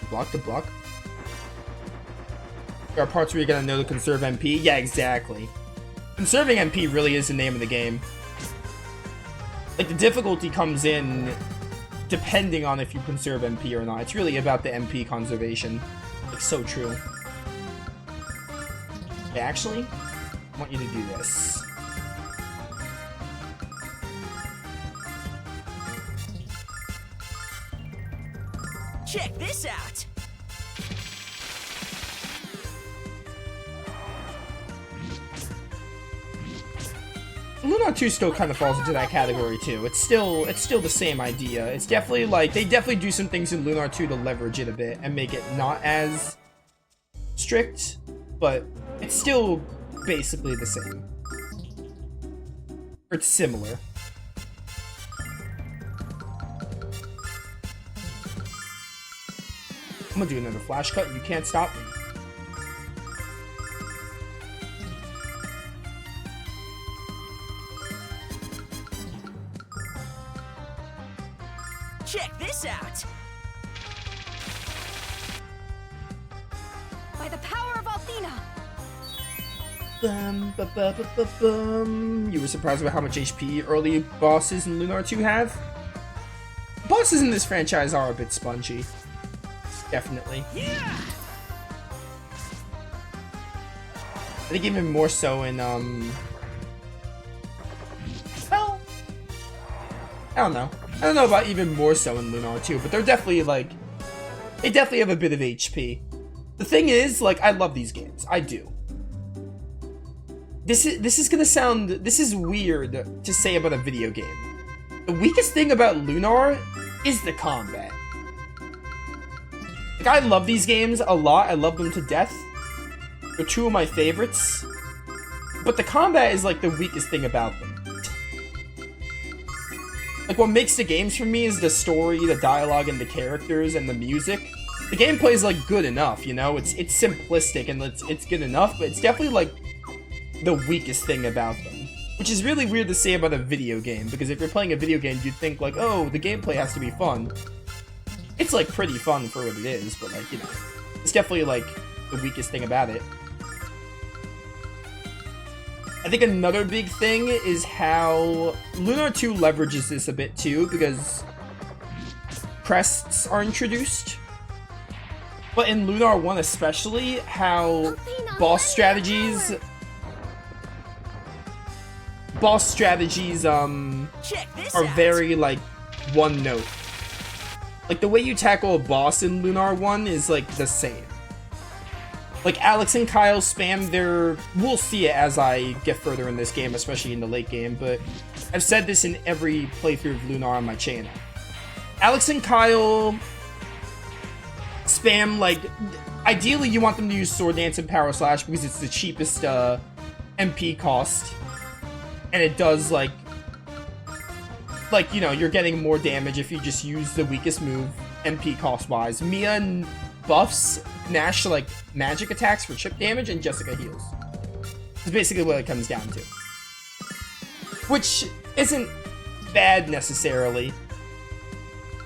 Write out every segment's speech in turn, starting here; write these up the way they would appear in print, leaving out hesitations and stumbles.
block to block. There are parts where you're gonna know to conserve MP. Yeah, exactly. Conserving MP really is the name of the game. Like, the difficulty comes in depending on if you conserve MP or not. It's really about the MP conservation. Like, so true. Okay, actually, I want you to do this. Check this out! Lunar 2 still kind of falls into that category too. It's still the same idea. It's definitely like, they definitely do some things in Lunar 2 to leverage it a bit and make it not as strict, but it's still basically the same. Or it's similar. I'm gonna do another flash cut. You can't stop me. Check this out! By the power of Athena! You were surprised about how much HP early bosses in Lunar 2 have? Bosses in this franchise are a bit spongy. Definitely. Yeah! I think even more so in, well, I don't know. I don't know about even more so in Lunar 2, but they're definitely, like, they definitely have a bit of HP. The thing is, like, I love these games. I do. This is gonna sound, this is weird to say about a video game. The weakest thing about Lunar is the combat. Like, I love these games a lot. I love them to death. They're two of my favorites. But the combat is, like, the weakest thing about them. Like, what makes the games for me is the story, the dialogue, and the characters, and the music. The gameplay is, like, good enough, you know? It's simplistic, and it's good enough, but it's definitely, like, the weakest thing about them. Which is really weird to say about a video game, because if you're playing a video game, you'd think, like, oh, the gameplay has to be fun. It's, like, pretty fun for what it is, but, like, you know, it's definitely, like, the weakest thing about it. I think another big thing is how Lunar 2 leverages this a bit, too, because crests are introduced. But in Lunar 1 especially, how boss strategies are very, like, one note. Like, the way you tackle a boss in Lunar 1 is, like, the same. Like, Alex and Kyle spam their... We'll see it as I get further in this game, especially in the late game, but I've said this in every playthrough of Lunar on my channel. Alex and Kyle spam, like... Ideally, you want them to use Sword Dance and Power Slash because it's the cheapest MP cost. And it does, like, you know, you're getting more damage if you just use the weakest move, MP cost-wise. Mia buffs Nash, like, magic attacks for chip damage, and Jessica heals. It's basically what it comes down to. Which isn't bad, necessarily.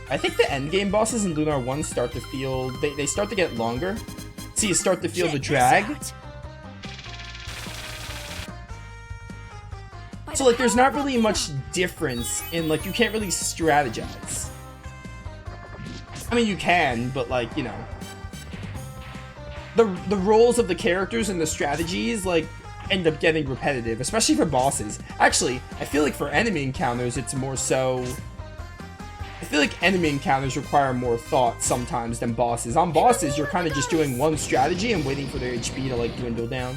I think the endgame bosses in Lunar 1 start to feel... They start to get longer. So you start to feel the drag. So, like, there's not really much difference in, like, you can't really strategize. I mean, you can, but, like, you know. The roles of the characters and the strategies, like, end up getting repetitive, especially for bosses. Actually, I feel like for enemy encounters, it's more so... I feel like enemy encounters require more thought sometimes than bosses. On bosses, you're kind of just doing one strategy and waiting for their HP to, like, dwindle down.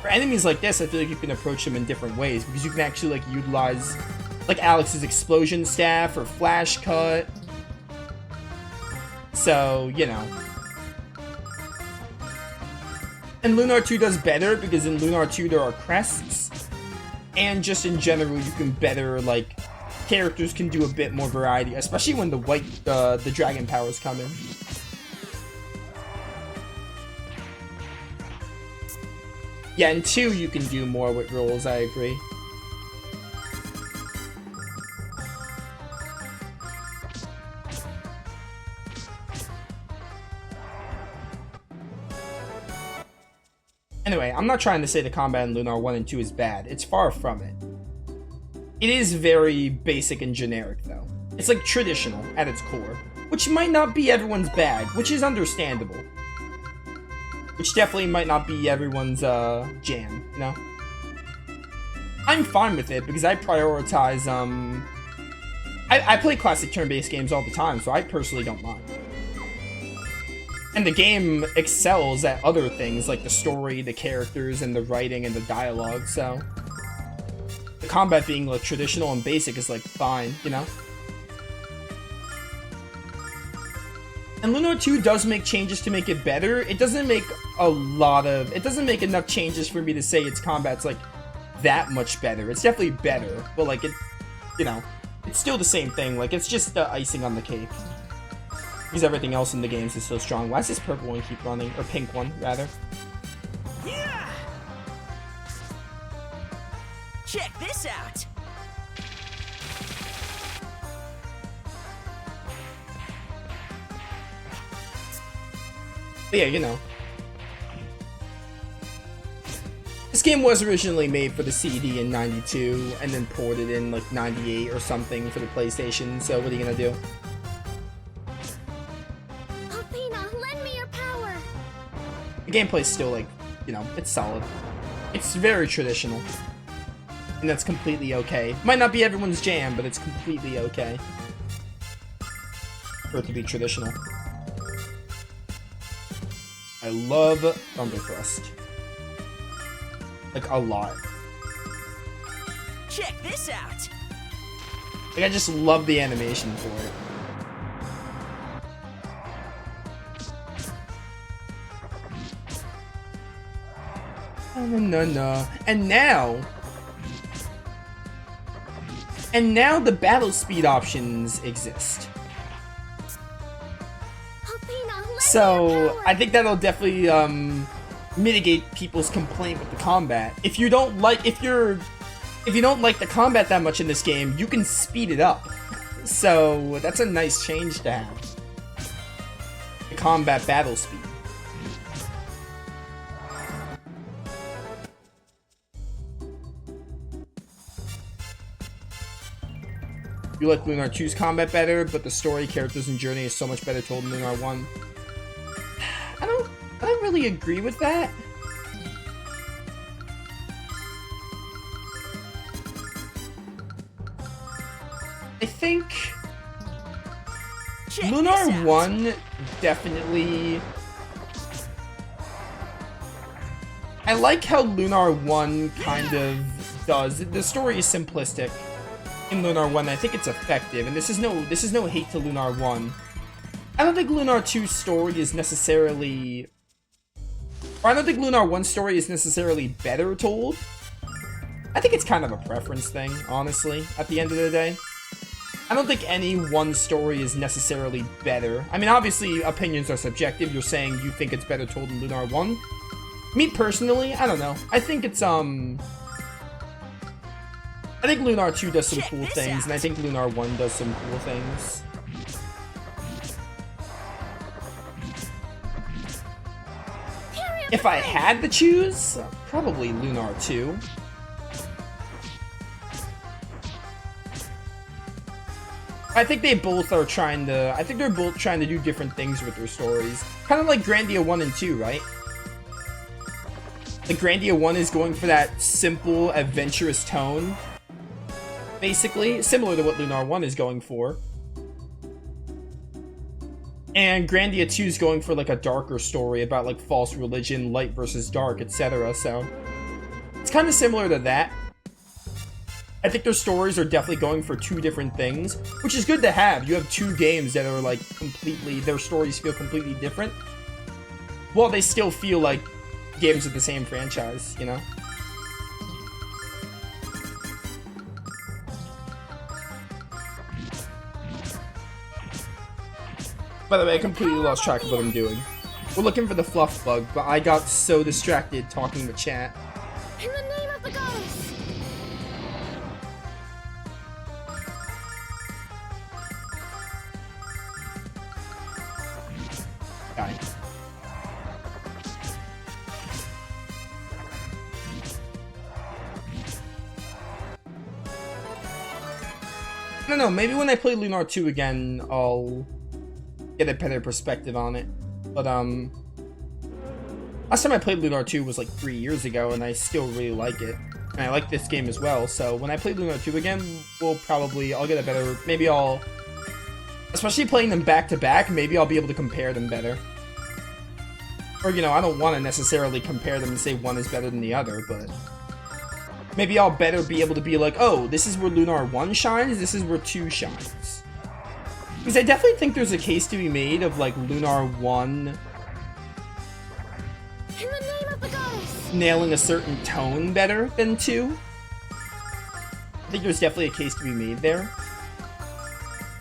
For enemies like this, I feel like you can approach them in different ways, because you can actually, like, utilize, like, Alex's explosion staff or flash cut. So, you know. And Lunar 2 does better, because in Lunar 2 there are crests. And just in general, you can better, like, characters can do a bit more variety, especially when the dragon powers come in. Yeah, in 2 you can do more with rolls, I agree. Anyway, I'm not trying to say the combat in Lunar 1 and 2 is bad. It's far from it. It is very basic and generic, though. It's like traditional at its core, which might not be everyone's bag, which is understandable. Which definitely might not be everyone's jam, you know? I'm fine with it because I prioritize, I play classic turn-based games all the time, so I personally don't mind. And the game excels at other things like the story, the characters, and the writing and the dialogue, so the combat being like traditional and basic is like fine, you know? And Lunar 2 does make changes to make it better. It doesn't make it doesn't make enough changes for me to say its combat's like that much better. It's definitely better, but like it, you know, it's still the same thing. Like it's just the icing on the cake. Because everything else in the games is so strong. Why does this purple one keep running? Or pink one, rather. Yeah! Check this out! But yeah, you know. This game was originally made for the CD in 92, and then ported in like 98 or something for the PlayStation, so what are you gonna do? The gameplay's still, like, you know, it's solid. It's very traditional. And that's completely okay. Might not be everyone's jam, but it's completely okay for it to be traditional. I love Thunderthrust. Like, a lot. Check this out! Like, I just love the animation for it. No. And now the battle speed options exist. So I think that'll definitely mitigate people's complaint with the combat. If you don't like the combat that much in this game, you can speed it up. So that's a nice change to have. The combat battle speed. You like Lunar 2's combat better, but the story, characters, and journey is so much better told in Lunar 1. I don't really agree with that. I think Lunar 1 definitely... I like how Lunar 1 kind of does. The story is simplistic in Lunar 1. I think it's effective, and this is no hate to Lunar 1. I don't think Lunar 2's story is necessarily... Or I don't think Lunar 1's story is necessarily better told. I think it's kind of a preference thing, honestly, at the end of the day. I don't think any one story is necessarily better. I mean, obviously, opinions are subjective. You're saying you think it's better told in Lunar 1. Me, personally, I don't know. I think it's, I think Lunar 2 does some cool things, and I think Lunar 1 does some cool things. If I had to choose, probably Lunar 2. I think they both are trying to... I think they're both trying to do different things with their stories. Kind of like Grandia 1 and 2, right? Like, Grandia 1 is going for that simple, adventurous tone. Basically, similar to what Lunar 1 is going for. And Grandia 2 is going for, like, a darker story about, like, false religion, light versus dark, etc. So, it's kind of similar to that. I think their stories are definitely going for two different things, which is good to have. You have two games that are, like, completely... Their stories feel completely different, while they still feel like games of the same franchise, you know? By the way, I completely lost track of what I'm doing. We're looking for the fluff bug, but I got so distracted talking with chat. In the name of the goddess! Die. don't know, maybe when I play Lunar 2 again, I'll get a better perspective on it. But, last time I played Lunar 2 was like 3 years ago, and I still really like it. And I like this game as well, so when I play Lunar 2 again, I'll get a better, maybe I'll, especially playing them back to back, maybe I'll be able to compare them better. Or, you know, I don't want to necessarily compare them and say one is better than the other, but maybe I'll better be able to be like, oh, this is where Lunar 1 shines, this is where 2 shines. Because I definitely think there's a case to be made of, like, Lunar 1 In the name of the goddess. nailing a certain tone better than 2. I think there's definitely a case to be made there.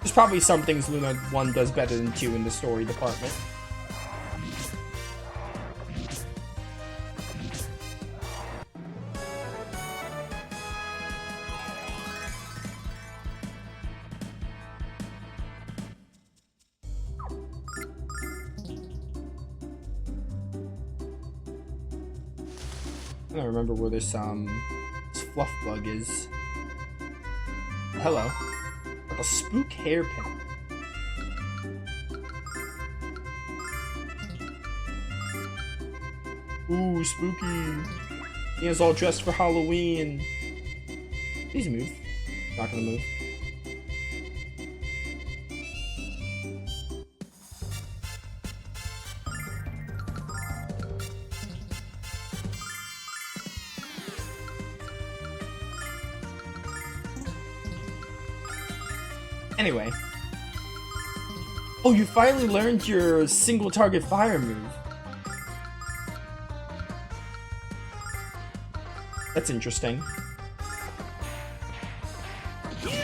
There's probably some things Lunar 1 does better than 2 in the story department. I don't remember where this fluff bug is. Hello. Like a spook hairpin. Ooh, spooky. He is all dressed for Halloween. Please move. Not gonna move. Anyway. Oh, you finally learned your single target fire move. That's interesting. Fury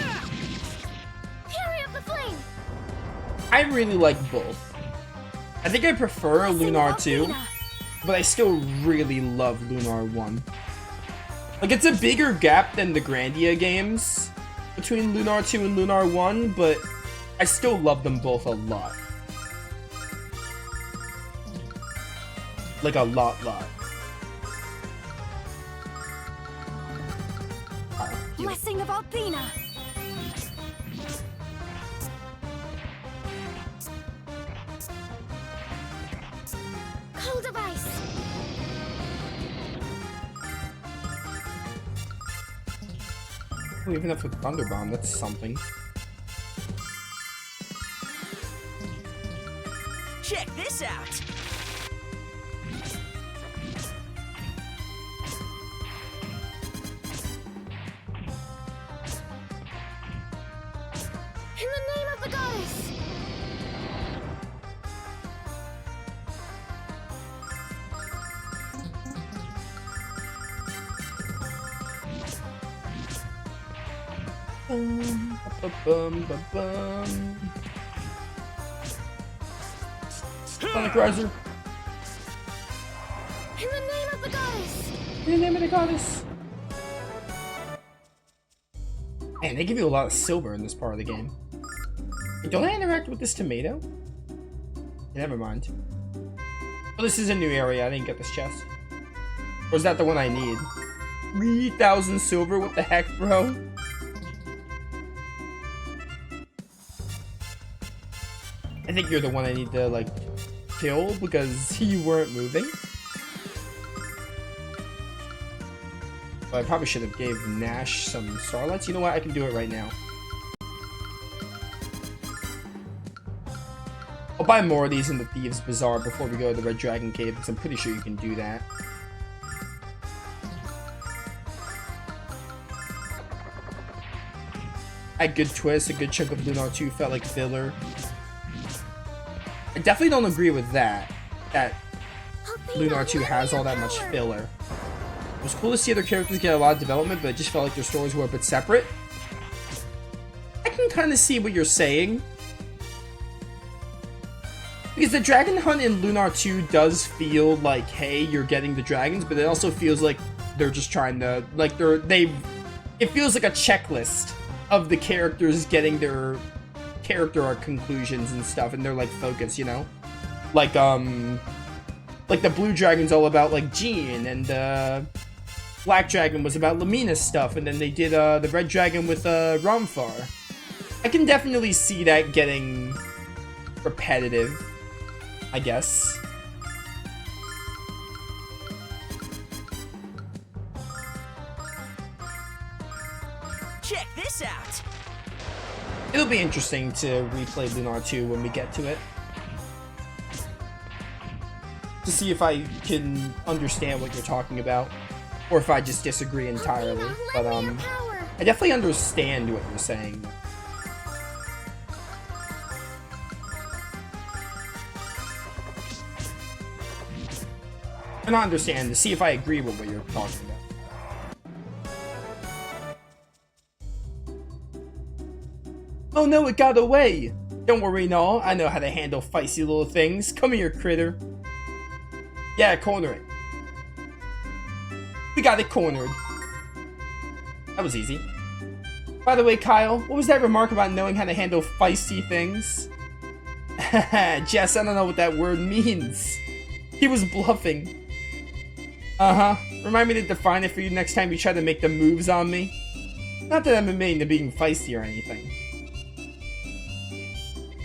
of the flame. I really like both. I think I prefer Lunar 2, but I still really love Lunar 1. Like, it's a bigger gap than the Grandia games between Lunar 2 and Lunar 1, but I still love them both a lot. Like, a lot. Blessing of Althena. Cold of ice. Oh, even if it's Thunder Bomb, that's something. Check this out. In the name of the goddess. Sonic Riser. In the name of the goddess. In the name of the goddess. Man, they give you a lot of silver in this part of the game. Don't I interact with this tomato? Never mind. Oh, this is a new area. I didn't get this chest. Or is that the one I need? 3,000 silver? What the heck, bro? I think you're the one I need to, like, kill because you weren't moving. But I probably should have gave Nash some starlights. You know what? I can do it right now. I'll buy more of these in the Thieves' Bazaar before we go to the Red Dragon Cave, because I'm pretty sure you can do that. A good twist, a good chunk of Lunar 2 felt like filler. I definitely don't agree with that. That Lunar 2 has all that much filler. It was cool to see other characters get a lot of development, but it just felt like their stories were a bit separate. I can kind of see what you're saying. Because the dragon hunt in Lunar 2 does feel like, hey, you're getting the dragons, but it also feels like they're just trying to, like, it feels like a checklist of the characters getting their character arc conclusions and stuff, and they're, like, focus, you know? Like the blue dragon's all about, like, Jean, and, black dragon was about Lamina's stuff, and then they did, the red dragon with, Ramfar. I can definitely see that getting repetitive, I guess. Check this out. It'll be interesting to replay Lunar 2 when we get to it. To see if I can understand what you're talking about. Or if I just disagree entirely. But, I definitely understand what you're saying. And not understand, to see if I agree with what you're talking about. Oh no, it got away! Don't worry, no. I know how to handle feisty little things. Come here, critter. Yeah, corner it. We got it cornered. That was easy. By the way, Kyle, what was that remark about knowing how to handle feisty things? Jess, I don't know what that word means. He was bluffing. Uh-huh. Remind me to define it for you next time you try to make the moves on me. Not that I'm admitting to being feisty or anything.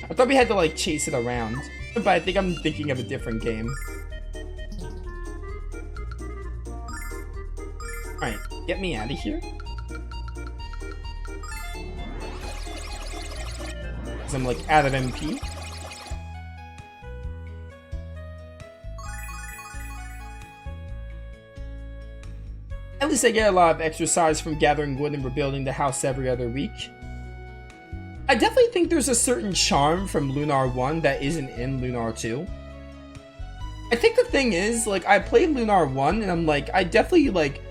I thought we had to, like, chase it around. But I think I'm thinking of a different game. Alright, get me out of here. Because I'm, like, out of MP. At least I get a lot of exercise from gathering wood and rebuilding the house every other week. I definitely think there's a certain charm from Lunar 1 that isn't in Lunar 2. I think the thing is, like, I played Lunar 1 and I'm like, I definitely, like,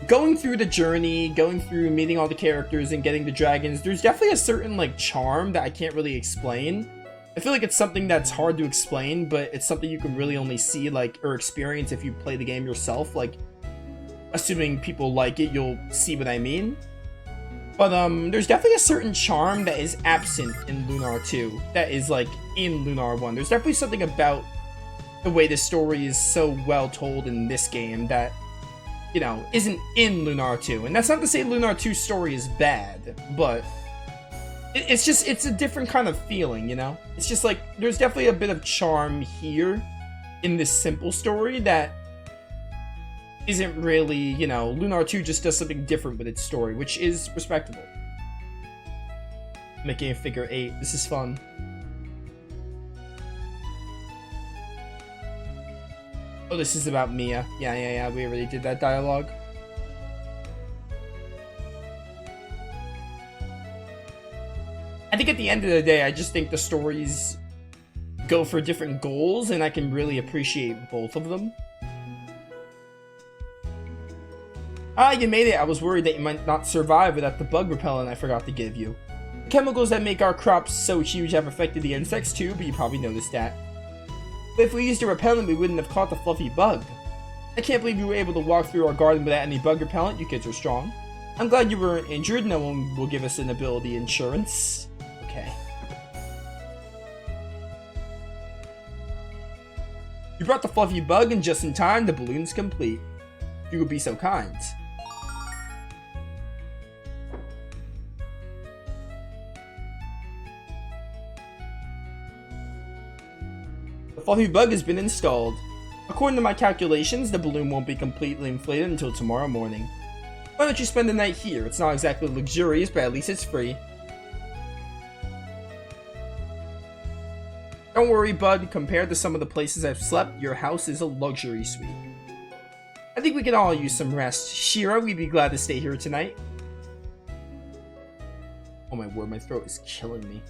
going through the journey, going through meeting all the characters and getting the dragons, there's definitely a certain, like, charm that I can't really explain. I feel like it's something that's hard to explain, but it's something you can really only see, like, or experience if you play the game yourself. Like, assuming people like it, you'll see what I mean. But, there's definitely a certain charm that is absent in Lunar 2 that is, like, in Lunar 1. There's definitely something about the way the story is so well told in this game that, you know, isn't in Lunar 2. And that's not to say Lunar 2's story is bad, but it's just, it's a different kind of feeling, you know? It's just like, there's definitely a bit of charm here in this simple story that isn't really, you know, Lunar 2 just does something different with its story, which is respectable. Making a figure 8, this is fun. Oh, this is about Mia. Yeah, we already did that dialogue. I think at the end of the day, I just think the stories go for different goals, and I can really appreciate both of them. Ah, you made it. I was worried that you might not survive without the bug repellent I forgot to give you. The chemicals that make our crops so huge have affected the insects too, but you probably noticed that. But if we used a repellent, we wouldn't have caught the fluffy bug. I can't believe you were able to walk through our garden without any bug repellent. You kids are strong. I'm glad you weren't injured. No one will give us an ability insurance. Okay. You brought the fluffy bug, and just in time, the balloon's complete. If you would be so kind. The fluffy bug has been installed. According to my calculations, the balloon won't be completely inflated until tomorrow morning. Why don't you spend the night here? It's not exactly luxurious, but at least it's free. Don't worry, bud. Compared to some of the places I've slept, your house is a luxury suite. I think we can all use some rest. Shira, we'd be glad to stay here tonight. Oh my word, my throat is killing me.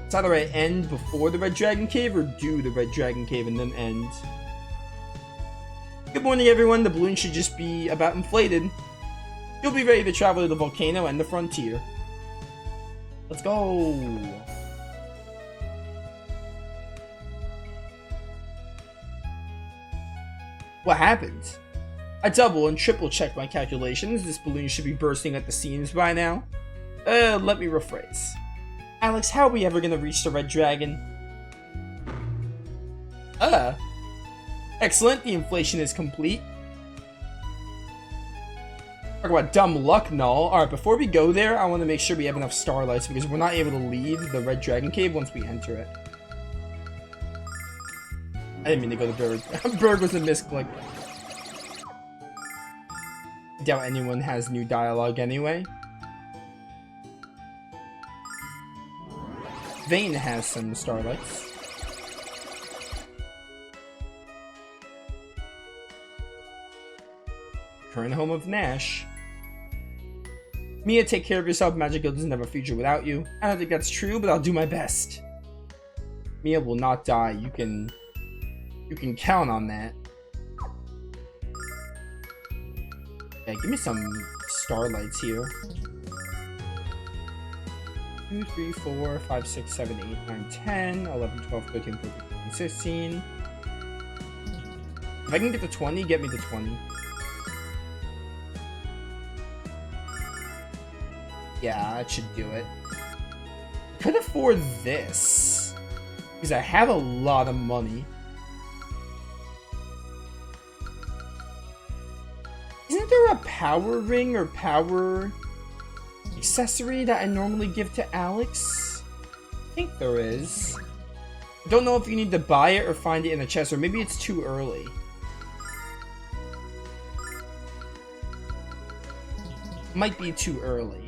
It's either I end before the Red Dragon Cave or do the Red Dragon Cave and then end. Good morning, everyone. The balloon should just be about inflated. You'll be ready to travel to the volcano and the frontier. Let's go. What happened? I double and triple checked my calculations. This balloon should be bursting at the seams by now. Let me rephrase. Alex, how are we ever gonna reach the Red Dragon? Excellent, the inflation is complete. Talk about dumb luck, null. Alright, before we go there, I want to make sure we have enough starlights because we're not able to leave the Red Dragon Cave once we enter it. I didn't mean to go to Berg. Berg was a misclick. Doubt anyone has new dialogue anyway. Vane has some starlights. Current home of Nash. Mia, take care of yourself. Magic Guild doesn't have a future without you. I don't think that's true, but I'll do my best. Mia will not die. You can count on that. Yeah, give me some starlights here. 2, 3, 4, 5, 6, 7, 8, 9, 10, 11, 12, 13, 14, 15, 16. If I can get to 20, get me to 20. Yeah, that should do it. Could afford this because I have a lot of money. Isn't there a power ring or power accessory that I normally give to Alex? I think there is. I don't know if you need to buy it or find it in a chest, or maybe it's too early. Might be too early.